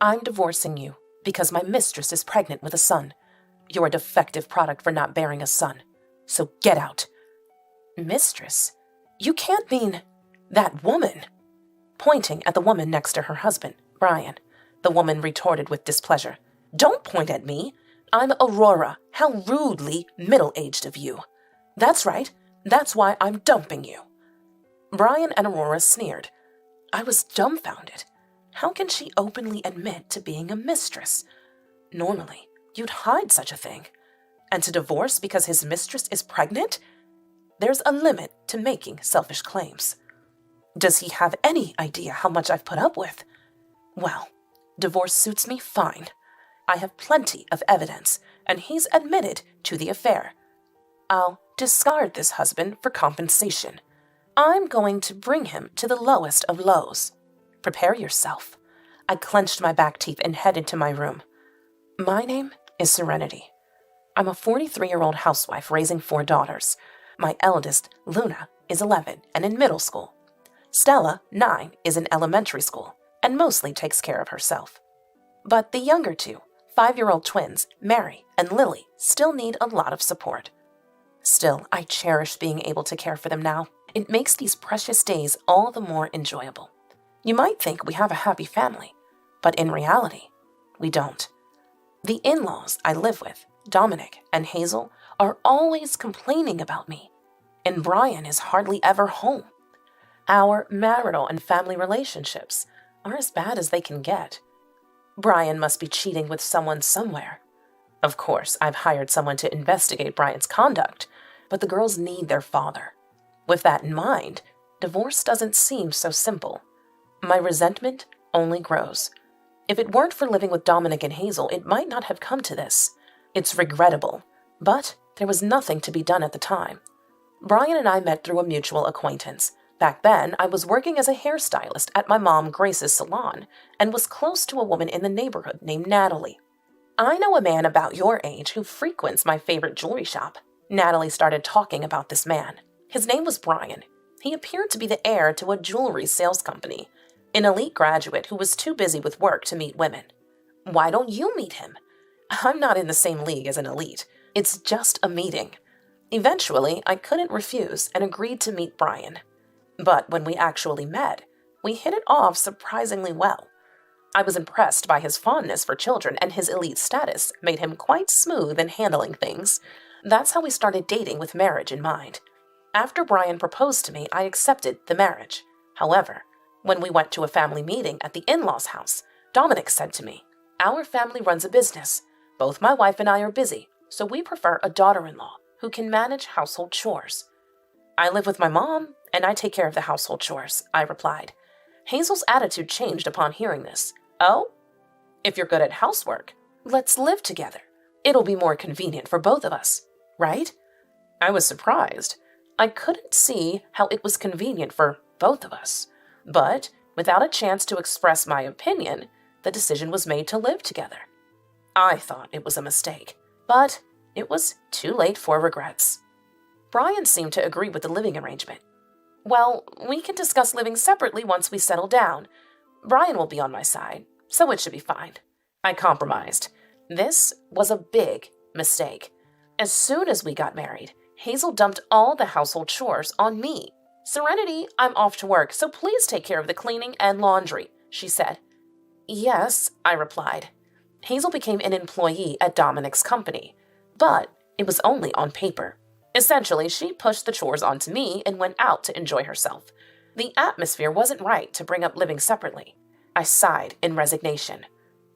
I'm divorcing you because my mistress is pregnant with a son. You're a defective product for not bearing a son. So get out. Mistress? You can't mean that woman. Pointing at the woman next to her husband, Brian, the woman retorted with displeasure. Don't point at me. I'm Aurora. How rudely middle-aged of you. That's right. That's why I'm dumping you. Brian and Aurora sneered. I was dumbfounded. How can she openly admit to being a mistress? Normally, you'd hide such a thing. And to divorce because his mistress is pregnant? There's a limit to making selfish claims. Does he have any idea how much I've put up with? Well, divorce suits me fine. I have plenty of evidence, and he's admitted to the affair. I'll discard this husband for compensation. I'm going to bring him to the lowest of lows. Prepare yourself. I clenched my back teeth and headed to my room. My name is Serenity. I'm a 43-year-old housewife raising 4 daughters. My eldest, Luna, is 11 and in middle school. Stella, 9, is in elementary school and mostly takes care of herself. But the younger 2, 5-year-old twins, Mary and Lily, still need a lot of support. Still, I cherish being able to care for them now. It makes these precious days all the more enjoyable. You might think we have a happy family, but in reality, we don't. The in-laws I live with, Dominic and Hazel, are always complaining about me, and Brian is hardly ever home. Our marital and family relationships are as bad as they can get. Brian must be cheating with someone somewhere. Of course, I've hired someone to investigate Brian's conduct, but the girls need their father. With that in mind, divorce doesn't seem so simple. My resentment only grows. If it weren't for living with Dominic and Hazel, it might not have come to this. It's regrettable, but there was nothing to be done at the time. Brian and I met through a mutual acquaintance. Back then, I was working as a hairstylist at my mom Grace's salon and was close to a woman in the neighborhood named Natalie. I know a man about your age who frequents my favorite jewelry shop. Natalie started talking about this man. His name was Brian. He appeared to be the heir to a jewelry sales company, an elite graduate who was too busy with work to meet women. Why don't you meet him? I'm not in the same league as an elite. It's just a meeting. Eventually, I couldn't refuse and agreed to meet Brian. But when we actually met, we hit it off surprisingly well. I was impressed by his fondness for children, and his elite status made him quite smooth in handling things. That's how we started dating with marriage in mind. After Brian proposed to me, I accepted the marriage. However, when we went to a family meeting at the in-laws' house, Dominic said to me, "Our family runs a business. Both my wife and I are busy, so we prefer a daughter-in-law who can manage household chores." "I live with my mom, and I take care of the household chores," I replied. Hazel's attitude changed upon hearing this. "Oh? If you're good at housework, let's live together. It'll be more convenient for both of us, right?" I was surprised. I couldn't see how it was convenient for both of us. But, without a chance to express my opinion, the decision was made to live together. I thought it was a mistake, but it was too late for regrets. Brian seemed to agree with the living arrangement. "Well, we can discuss living separately once we settle down. Brian will be on my side, so it should be fine." I compromised. This was a big mistake. As soon as we got married, Hazel dumped all the household chores on me. "Serenity, I'm off to work, so please take care of the cleaning and laundry," she said. "Yes," I replied. Hazel became an employee at Dominic's company, but it was only on paper. Essentially, she pushed the chores onto me and went out to enjoy herself. The atmosphere wasn't right to bring up living separately. I sighed in resignation.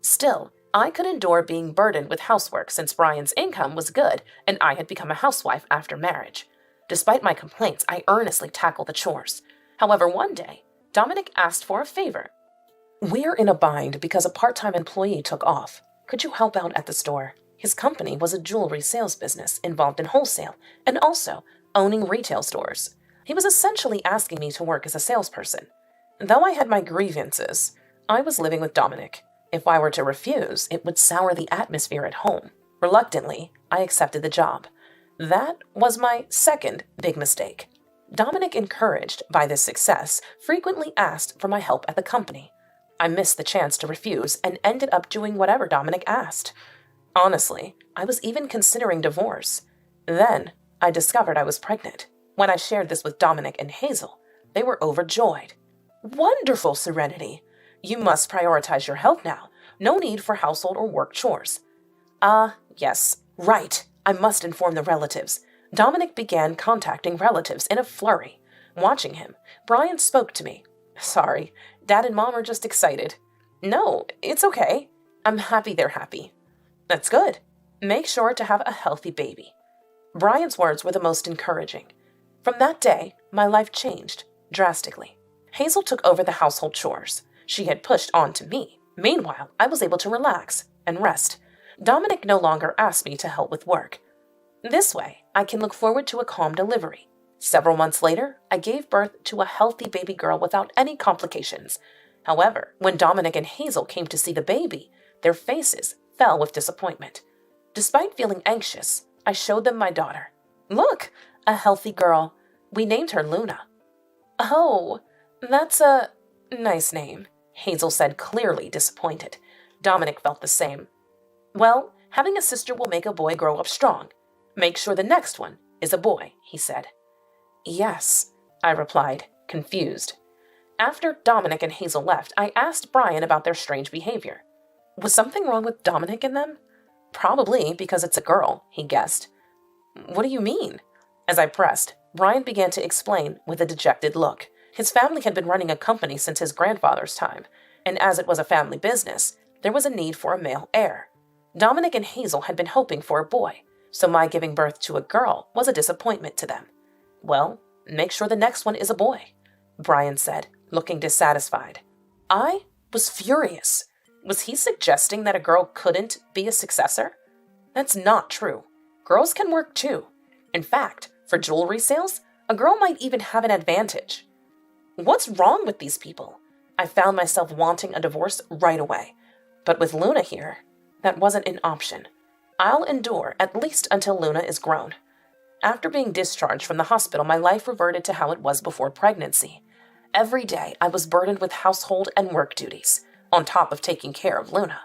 Still, I could endure being burdened with housework since Brian's income was good and I had become a housewife after marriage. Despite my complaints, I earnestly tackled the chores. However, one day, Dominic asked for a favor. "We're in a bind because a part-time employee took off. Could you help out at the store?" His company was a jewelry sales business involved in wholesale and also owning retail stores. He was essentially asking me to work as a salesperson. Though I had my grievances, I was living with Dominic. If I were to refuse, it would sour the atmosphere at home. Reluctantly, I accepted the job. That was my second big mistake. Dominic, encouraged by this success, frequently asked for my help at the company. I missed the chance to refuse and ended up doing whatever Dominic asked. Honestly, I was even considering divorce. Then, I discovered I was pregnant. When I shared this with Dominic and Hazel, they were overjoyed. Wonderful, Serenity! You must prioritize your health now. No need for household or work chores. Yes, right. I must inform the relatives. Dominic began contacting relatives in a flurry. Watching him, Brian spoke to me. Sorry, Dad and Mom are just excited. No, it's okay. I'm happy they're happy. That's good. Make sure to have a healthy baby. Brian's words were the most encouraging. From that day, my life changed drastically. Hazel took over the household chores. She had pushed on to me. Meanwhile, I was able to relax and rest. Dominic no longer asked me to help with work. This way, I can look forward to a calm delivery. Several months later, I gave birth to a healthy baby girl without any complications. However, when Dominic and Hazel came to see the baby, their faces fell with disappointment. Despite feeling anxious, I showed them my daughter. Look, a healthy girl. We named her Luna. Oh, that's a nice name, Hazel said, clearly disappointed. Dominic felt the same. Well, having a sister will make a boy grow up strong. Make sure the next one is a boy, he said. Yes, I replied, confused. After Dominic and Hazel left, I asked Brian about their strange behavior. Was something wrong with Dominic and them? Probably because it's a girl, he guessed. What do you mean? As I pressed, Brian began to explain with a dejected look. His family had been running a company since his grandfather's time, and as it was a family business, there was a need for a male heir. Dominic and Hazel had been hoping for a boy, so my giving birth to a girl was a disappointment to them. Well, make sure the next one is a boy, Brian said, looking dissatisfied. I was furious. Was he suggesting that a girl couldn't be a successor? That's not true. Girls can work too. In fact, for jewelry sales, a girl might even have an advantage. What's wrong with these people? I found myself wanting a divorce right away. But with Luna here, that wasn't an option. I'll endure at least until Luna is grown. After being discharged from the hospital, my life reverted to how it was before pregnancy. Every day, I was burdened with household and work duties, on top of taking care of Luna.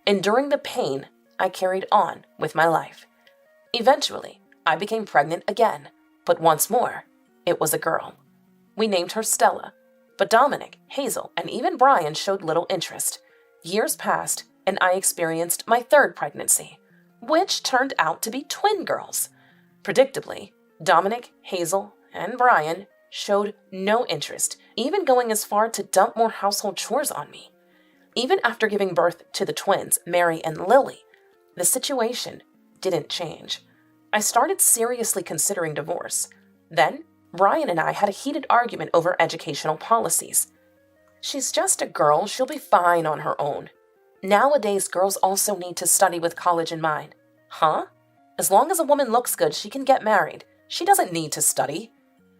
Enduring the pain, I carried on with my life. Eventually, I became pregnant again, but once more, it was a girl. We named her Stella, but Dominic, Hazel, and even Brian showed little interest. Years passed, and I experienced my third pregnancy, which turned out to be twin girls. Predictably, Dominic, Hazel, and Brian showed no interest, even going as far to dump more household chores on me. Even after giving birth to the twins, Mary and Lily, the situation didn't change. I started seriously considering divorce. Then, Brian and I had a heated argument over educational policies. She's just a girl, she'll be fine on her own. Nowadays, girls also need to study with college in mind. Huh? As long as a woman looks good, she can get married. She doesn't need to study.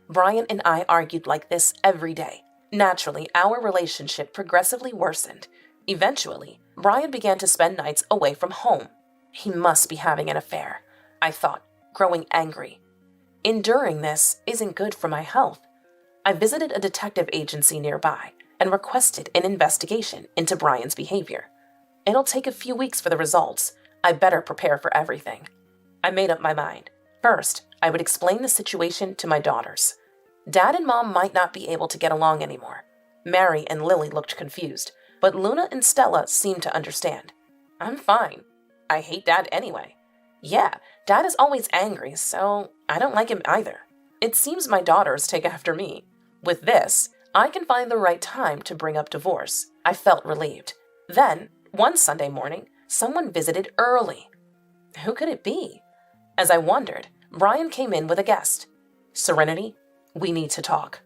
Brian and I argued like this every day. Naturally, our relationship progressively worsened. Eventually, Brian began to spend nights away from home. He must be having an affair, I thought, growing angry. Enduring this isn't good for my health. I visited a detective agency nearby and requested an investigation into Brian's behavior. It'll take a few weeks for the results. I better prepare for everything. I made up my mind. First, I would explain the situation to my daughters. Dad and Mom might not be able to get along anymore. Mary and Lily looked confused, but Luna and Stella seemed to understand. I'm fine. I hate Dad anyway. Yeah, Dad is always angry, so I don't like him either. It seems my daughters take after me. With this, I can find the right time to bring up divorce. I felt relieved. Then, one Sunday morning, someone visited early. Who could it be? As I wondered, Brian came in with a guest. Serenity, we need to talk.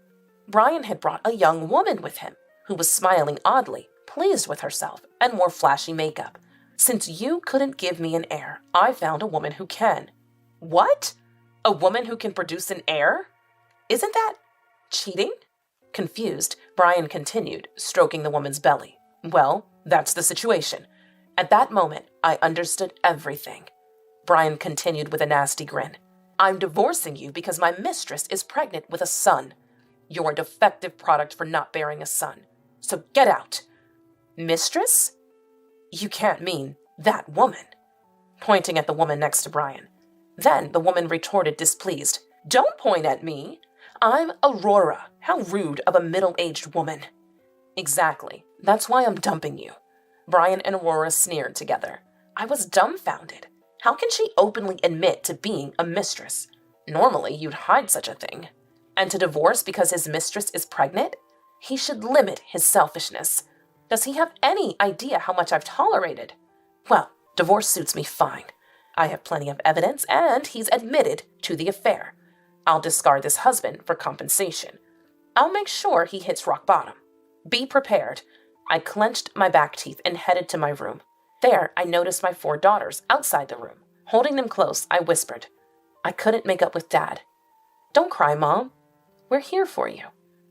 Brian had brought a young woman with him, who was smiling oddly, pleased with herself, and wore flashy makeup. Since you couldn't give me an heir, I found a woman who can. What? A woman who can produce an heir? Isn't that cheating? Confused, Brian continued, stroking the woman's belly. Well, that's the situation. At that moment, I understood everything. Brian continued with a nasty grin. I'm divorcing you because my mistress is pregnant with a son. You're a defective product for not bearing a son. So get out. Mistress? You can't mean that woman. Pointing at the woman next to Brian. Then the woman retorted, displeased. Don't point at me. I'm Aurora. How rude of a middle-aged woman. Exactly. That's why I'm dumping you. Brian and Aurora sneered together. I was dumbfounded. How can she openly admit to being a mistress? Normally, you'd hide such a thing. And to divorce because his mistress is pregnant? He should limit his selfishness. Does he have any idea how much I've tolerated? Well, divorce suits me fine. I have plenty of evidence, and he's admitted to the affair. I'll discard this husband for compensation. I'll make sure he hits rock bottom. Be prepared. I clenched my back teeth and headed to my room. There, I noticed my 4 daughters outside the room. Holding them close, I whispered, I couldn't make up with Dad. Don't cry, Mom. We're here for you.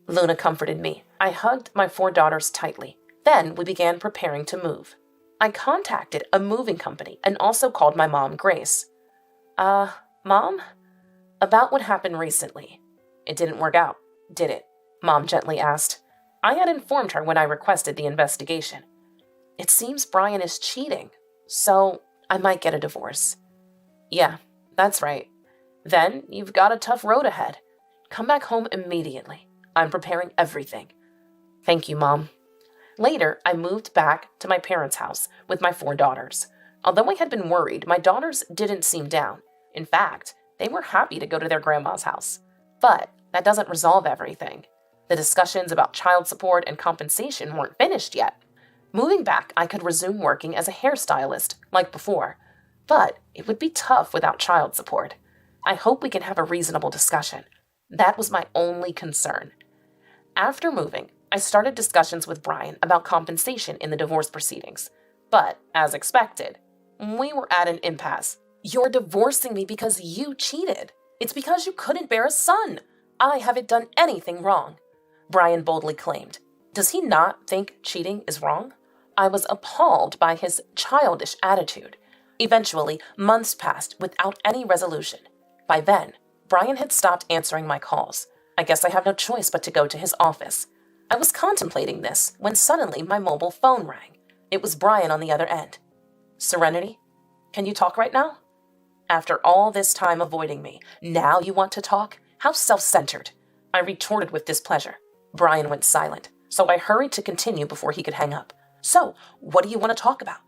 Luna comforted me. I hugged my 4 daughters tightly. Then we began preparing to move. I contacted a moving company and also called my mom, Grace. Mom? About what happened recently. It didn't work out, did it? Mom gently asked. I had informed her when I requested the investigation. It seems Brian is cheating, so I might get a divorce. Yeah, that's right. Then you've got a tough road ahead. Come back home immediately. I'm preparing everything. Thank you, Mom. Later, I moved back to my parents' house with my 4 daughters. Although I had been worried, my daughters didn't seem down. In fact, they were happy to go to their grandma's house. But that doesn't resolve everything. The discussions about child support and compensation weren't finished yet. Moving back, I could resume working as a hairstylist like before. But it would be tough without child support. I hope we can have a reasonable discussion. That was my only concern. After moving, I started discussions with Brian about compensation in the divorce proceedings. But, as expected, we were at an impasse. You're divorcing me because you cheated. It's because you couldn't bear a son. I haven't done anything wrong, Brian boldly claimed. Does he not think cheating is wrong? I was appalled by his childish attitude. Eventually, months passed without any resolution. By then, Brian had stopped answering my calls. I guess I have no choice but to go to his office. I was contemplating this when suddenly my mobile phone rang. It was Brian on the other end. Serenity, can you talk right now? After all this time avoiding me, now you want to talk? How self-centered. I retorted with displeasure. Brian went silent, so I hurried to continue before he could hang up. So, what do you want to talk about?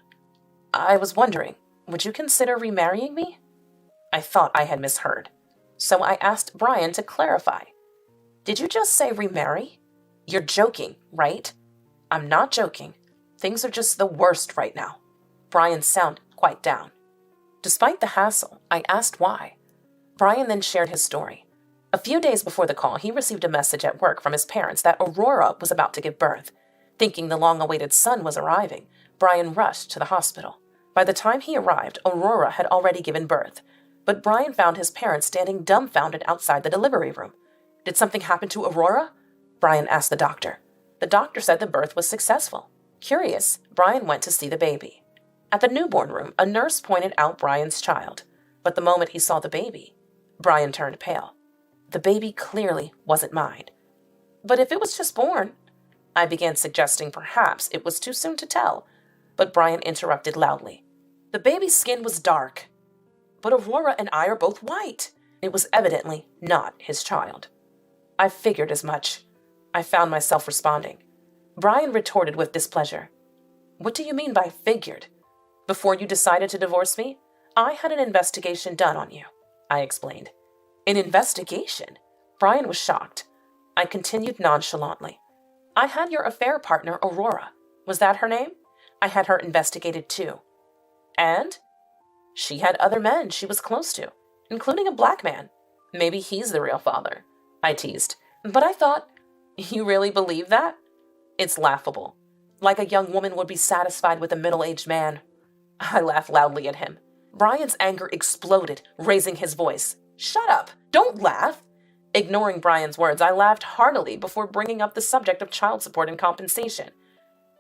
I was wondering, would you consider remarrying me? I thought I had misheard. So I asked Brian to clarify. Did you just say remarry? You're joking, right? I'm not joking. Things are just the worst right now. Brian sounded quite down. Despite the hassle, I asked why. Brian then shared his story. A few days before the call, he received a message at work from his parents that Aurora was about to give birth. Thinking the long-awaited son was arriving, Brian rushed to the hospital. By the time he arrived, Aurora had already given birth. But Brian found his parents standing dumbfounded outside the delivery room. Did something happen to Aurora? Brian asked the doctor. The doctor said the birth was successful. Curious, Brian went to see the baby. At the newborn room, a nurse pointed out Brian's child. But the moment he saw the baby, Brian turned pale. The baby clearly wasn't mine. But if it was just born, I began suggesting perhaps it was too soon to tell. But Brian interrupted loudly. The baby's skin was dark. But Aurora and I are both white. It was evidently not his child. I figured as much. I found myself responding. Brian retorted with displeasure. What do you mean by figured? Before you decided to divorce me, I had an investigation done on you, I explained. An investigation? Brian was shocked. I continued nonchalantly. I had your affair partner, Aurora. Was that her name? I had her investigated too. And? She had other men she was close to, including a black man. Maybe he's the real father, I teased. But I thought, you really believe that? It's laughable. Like a young woman would be satisfied with a middle-aged man. I laughed loudly at him. Brian's anger exploded, raising his voice. Shut up! Don't laugh! Ignoring Brian's words, I laughed heartily before bringing up the subject of child support and compensation.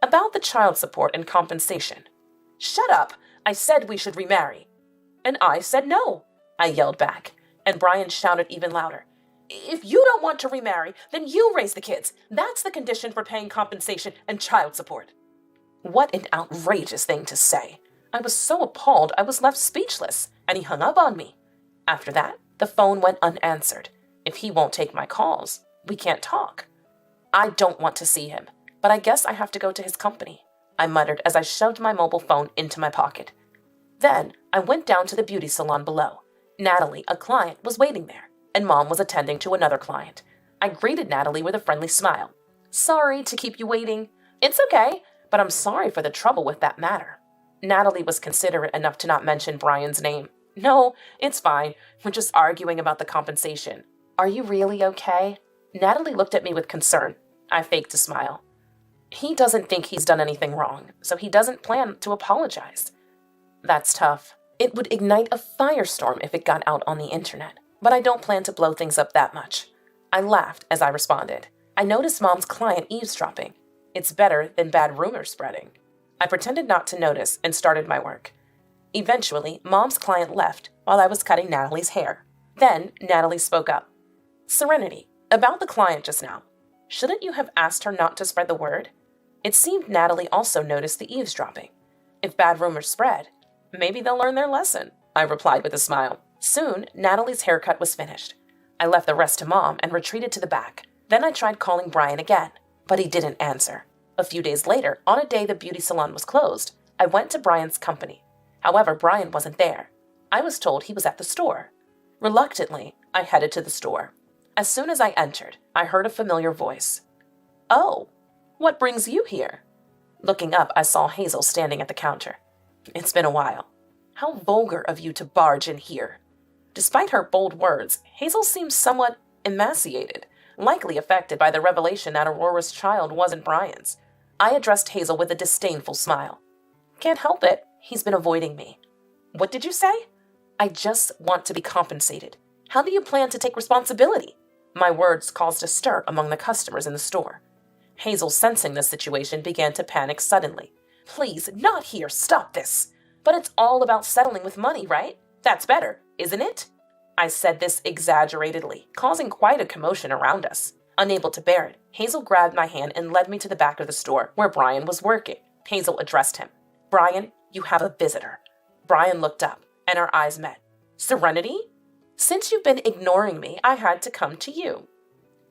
About the child support and compensation. Shut up! I said we should remarry. And I said no, I yelled back, and Brian shouted even louder. If you don't want to remarry, then you raise the kids. That's the condition for paying compensation and child support. What an outrageous thing to say. I was so appalled I was left speechless, and he hung up on me. After that, the phone went unanswered. If he won't take my calls, we can't talk. I don't want to see him, but I guess I have to go to his company, I muttered as I shoved my mobile phone into my pocket. Then I went down to the beauty salon below. Natalie, a client, was waiting there, and Mom was attending to another client. I greeted Natalie with a friendly smile. Sorry to keep you waiting. It's okay, but I'm sorry for the trouble with that matter. Natalie was considerate enough to not mention Brian's name. No, it's fine. We're just arguing about the compensation. Are you really okay? Natalie looked at me with concern. I faked a smile. He doesn't think he's done anything wrong, so he doesn't plan to apologize. That's tough. It would ignite a firestorm if it got out on the internet, but I don't plan to blow things up that much. I laughed as I responded. I noticed Mom's client eavesdropping. It's better than bad rumors spreading. I pretended not to notice and started my work. Eventually, Mom's client left while I was cutting Natalie's hair. Then, Natalie spoke up. Serenity, about the client just now. Shouldn't you have asked her not to spread the word? It seemed Natalie also noticed the eavesdropping. If bad rumors spread, maybe they'll learn their lesson, I replied with a smile. Soon, Natalie's haircut was finished. I left the rest to Mom and retreated to the back. Then I tried calling Brian again, but he didn't answer. A few days later, on a day the beauty salon was closed, I went to Brian's company. However, Brian wasn't there. I was told he was at the store. Reluctantly, I headed to the store. As soon as I entered, I heard a familiar voice. Oh, what brings you here? Looking up, I saw Hazel standing at the counter. It's been a while. How vulgar of you to barge in here. Despite her bold words, Hazel seemed somewhat emaciated, likely affected by the revelation that Aurora's child wasn't Brian's. I addressed Hazel with a disdainful smile. Can't help it, he's been avoiding me. What did you say? I just want to be compensated. How do you plan to take responsibility? My words caused a stir among the customers in the store. Hazel, sensing the situation, began to panic suddenly. Please, not here, stop this. But it's all about settling with money, right? That's better, isn't it? I said this exaggeratedly, causing quite a commotion around us. Unable to bear it, Hazel grabbed my hand and led me to the back of the store where Brian was working. Hazel addressed him. Brian, you have a visitor. Brian looked up, and our eyes met. Serenity? Since you've been ignoring me, I had to come to you.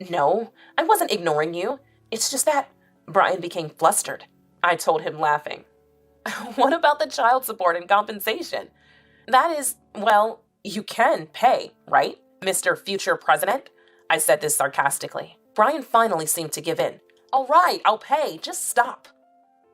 No, I wasn't ignoring you. It's just that... Brian became flustered. I told him, laughing. What about the child support and compensation? That is, well, you can pay, right, Mr. Future President? I said this sarcastically. Brian finally seemed to give in. All right, I'll pay. Just stop.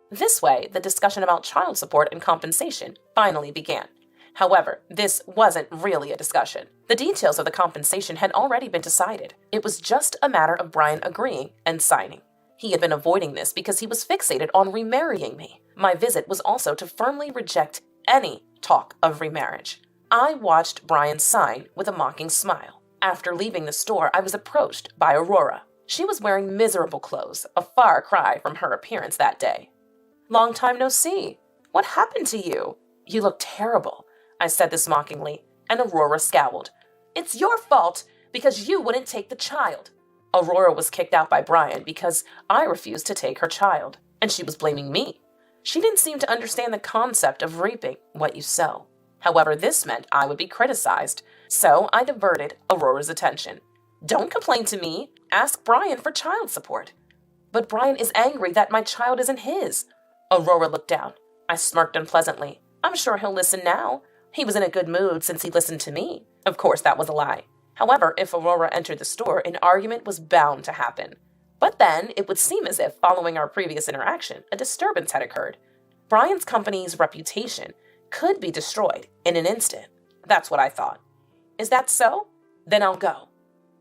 This way, the discussion about child support and compensation finally began. However, this wasn't really a discussion. The details of the compensation had already been decided. It was just a matter of Brian agreeing and signing. He had been avoiding this because he was fixated on remarrying me. My visit was also to firmly reject any talk of remarriage. I watched Brian sign with a mocking smile. After leaving the store, I was approached by Aurora. She was wearing miserable clothes, a far cry from her appearance that day. Long time no see. What happened to you? You look terrible. I said this mockingly, and Aurora scowled. It's your fault, because you wouldn't take the child. Aurora was kicked out by Brian because I refused to take her child, and she was blaming me. She didn't seem to understand the concept of reaping what you sow. However, this meant I would be criticized, so I diverted Aurora's attention. Don't complain to me. Ask Brian for child support. But Brian is angry that my child isn't his. Aurora looked down. I smirked unpleasantly. I'm sure he'll listen now. He was in a good mood since he listened to me. Of course, that was a lie. However, if Aurora entered the store, an argument was bound to happen. But then, it would seem as if, following our previous interaction, a disturbance had occurred. Brian's company's reputation could be destroyed in an instant. That's what I thought. Is that so? Then I'll go.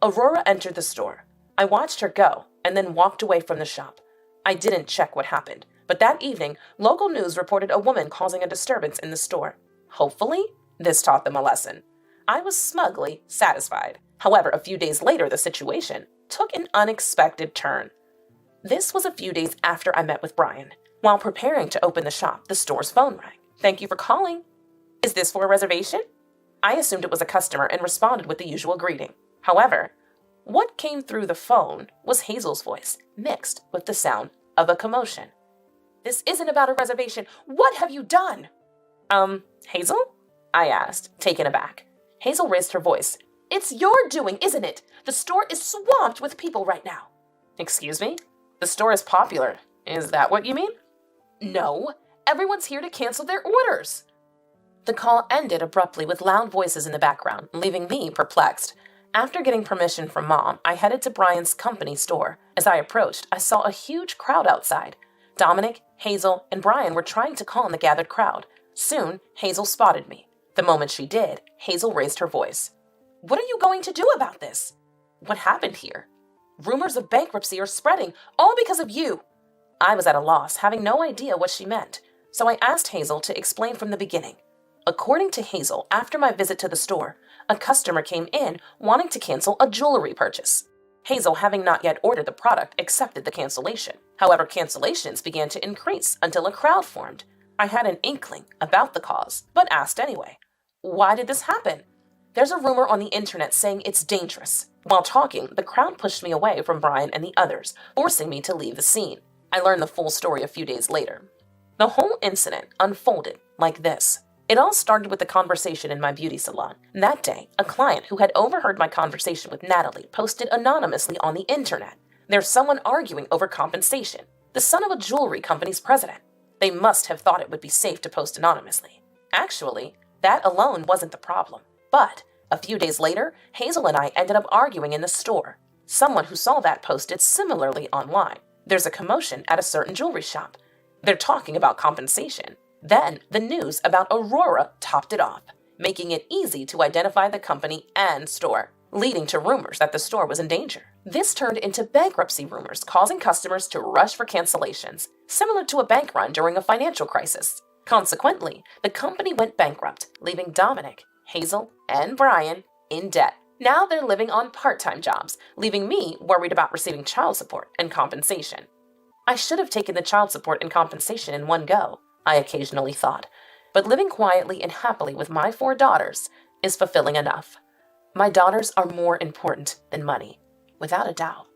Aurora entered the store. I watched her go, and then walked away from the shop. I didn't check what happened, but that evening, local news reported a woman causing a disturbance in the store. Hopefully, this taught them a lesson. I was smugly satisfied. However, a few days later, the situation took an unexpected turn. This was a few days after I met with Brian. While preparing to open the shop, the store's phone rang. Thank you for calling. Is this for a reservation? I assumed it was a customer and responded with the usual greeting. However, what came through the phone was Hazel's voice, mixed with the sound of a commotion. This isn't about a reservation. What have you done? Hazel? I asked, taken aback. Hazel raised her voice. It's your doing, isn't it? The store is swamped with people right now. Excuse me? The store is popular. Is that what you mean? No. Everyone's here to cancel their orders. The call ended abruptly with loud voices in the background, leaving me perplexed. After getting permission from Mom, I headed to Brian's company store. As I approached, I saw a huge crowd outside. Dominic, Hazel, and Brian were trying to calm the gathered crowd. Soon, Hazel spotted me. The moment she did, Hazel raised her voice. What are you going to do about this? What happened here? Rumors of bankruptcy are spreading, all because of you. I was at a loss, having no idea what she meant, so I asked Hazel to explain from the beginning. According to Hazel, after my visit to the store, a customer came in wanting to cancel a jewelry purchase. Hazel, having not yet ordered the product, accepted the cancellation. However, cancellations began to increase until a crowd formed. I had an inkling about the cause, but asked anyway. Why did this happen? There's a rumor on the internet saying it's dangerous. While talking, the crowd pushed me away from Brian and the others, forcing me to leave the scene. I learned the full story a few days later. The whole incident unfolded like this. It all started with a conversation in my beauty salon. That day, a client who had overheard my conversation with Natalie posted anonymously on the internet. There's someone arguing over compensation, the son of a jewelry company's president. They must have thought it would be safe to post anonymously. Actually, that alone wasn't the problem. But a few days later, Hazel and I ended up arguing in the store. Someone who saw that posted similarly online. There's a commotion at a certain jewelry shop. They're talking about compensation. Then, the news about Aurora topped it off, making it easy to identify the company and store, leading to rumors that the store was in danger. This turned into bankruptcy rumors, causing customers to rush for cancellations, similar to a bank run during a financial crisis. Consequently, the company went bankrupt, leaving Dominic, Hazel, and Brian in debt. Now they're living on part-time jobs, leaving me worried about receiving child support and compensation. I should have taken the child support and compensation in one go, I occasionally thought, but living quietly and happily with my 4 daughters is fulfilling enough. My daughters are more important than money, without a doubt.